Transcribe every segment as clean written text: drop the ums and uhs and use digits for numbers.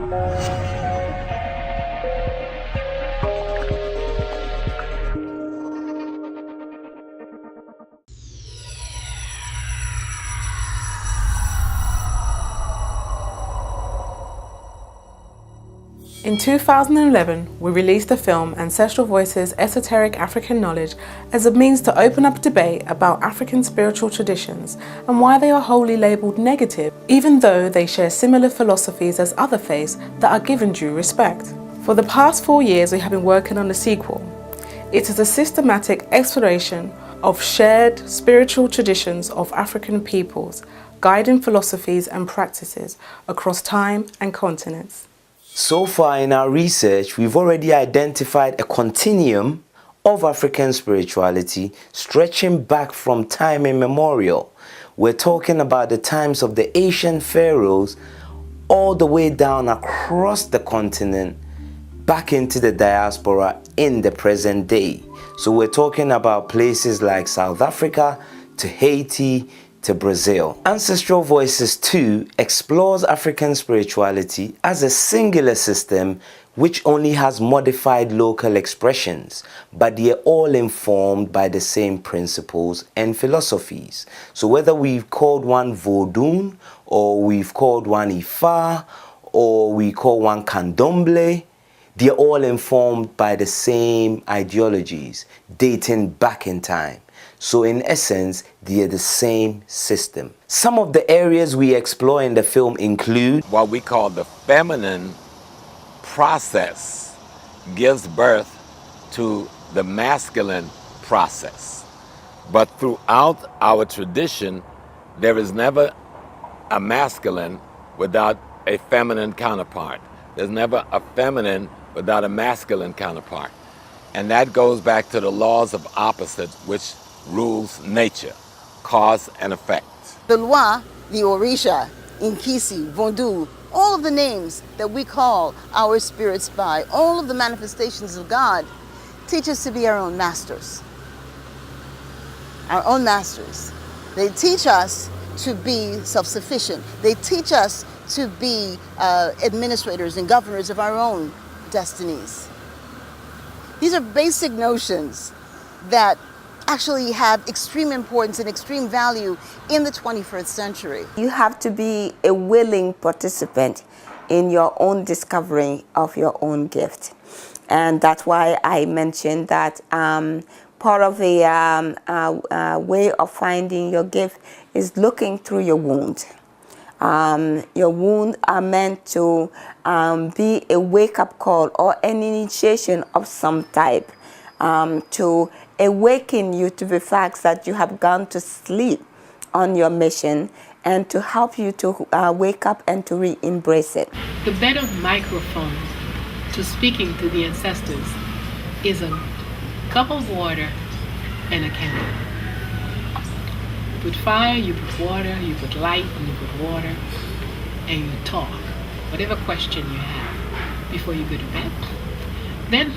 In 2011, we released the film Ancestral Voices, Esoteric African Knowledge as a means to open up debate about African spiritual traditions and why they are wholly labelled negative, even though they share similar philosophies as other faiths that are given due respect. For the past 4 years, we have been working on the sequel. It is a systematic exploration of shared spiritual traditions of African peoples, guiding philosophies and practices across time and continents. So far in our research, we've already identified a continuum of African spirituality stretching back from time immemorial. We're talking about the times of the ancient pharaohs all the way down across the continent back into the diaspora in the present day. So we're talking about places like South Africa to Haiti to Brazil. Ancestral Voices 2 explores African spirituality as a singular system which only has modified local expressions, but they are all informed by the same principles and philosophies. So whether we've called one Vodun, or we've called one Ifa, or we call one Candomblé, they are all informed by the same ideologies dating back in time. So in essence, they are the same system. Some of the areas we explore in the film include what we call the feminine process gives birth to the masculine process. But throughout our tradition, there is never a masculine without a feminine counterpart. There's never a feminine without a masculine counterpart. And that goes back to the laws of opposites, which rules nature, cause and effect. The Lwa, the Orisha, Inkisi, Vondu, all of the names that we call our spirits by, all of the manifestations of God, teach us to be our own masters. Our own masters. They teach us to be self-sufficient. They teach us to be administrators and governors of our own destinies. These are basic notions that actually have extreme importance and extreme value in the 21st century. You have to be a willing participant in your own discovery of your own gift. And that's why I mentioned that part of the way of finding your gift is looking through your wound. Your wounds are meant to be a wake-up call or an initiation of some type to awaken you to the facts that you have gone to sleep on your mission and to help you to wake up and to re-embrace it. The better microphone to speaking to the ancestors is a cup of water and a candle. You put fire, you put water, you put light, and you put water, and you talk. Whatever question you have before you go to bed, then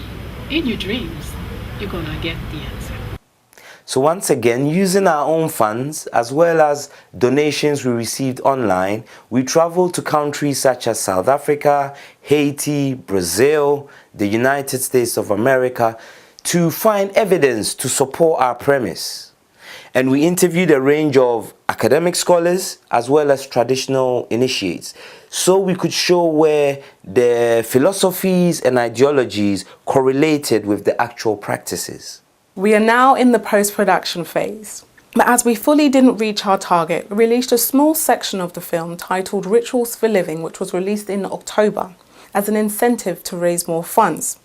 in your dreams, you're gonna get the answer. So once again, using our own funds as well as donations we received online, we traveled to countries such as South Africa, Haiti, Brazil, the United States of America to find evidence to support our premise. And we interviewed a range of academic scholars as well as traditional initiates, so we could show where the philosophies and ideologies correlated with the actual practices. We are now in the post-production phase. But as we fully didn't reach our target, we released a small section of the film titled Rituals for Living, which was released in October as an incentive to raise more funds.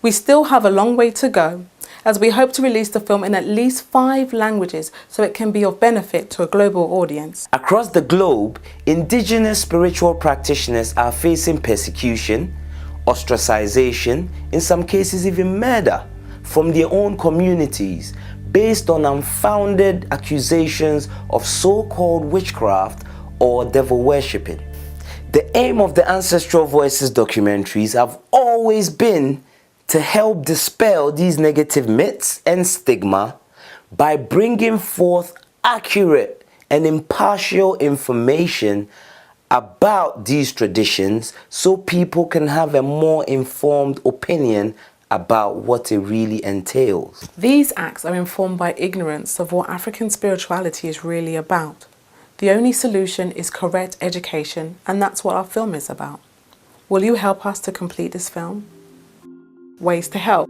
We still have a long way to go, as we hope to release the film in at least 5 languages so it can be of benefit to a global audience. Across the globe, indigenous spiritual practitioners are facing persecution, ostracization, in some cases even murder from their own communities based on unfounded accusations of so-called witchcraft or devil worshipping. The aim of the Ancestral Voices documentaries have always been to help dispel these negative myths and stigma by bringing forth accurate and impartial information about these traditions so people can have a more informed opinion about what it really entails. These acts are informed by ignorance of what African spirituality is really about. The only solution is correct education, and that's what our film is about. Will you help us to complete this film? Ways to help: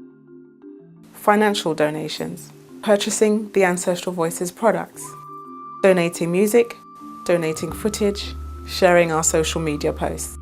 financial donations, purchasing the Ancestral Voices products, donating music, donating footage, sharing our social media posts.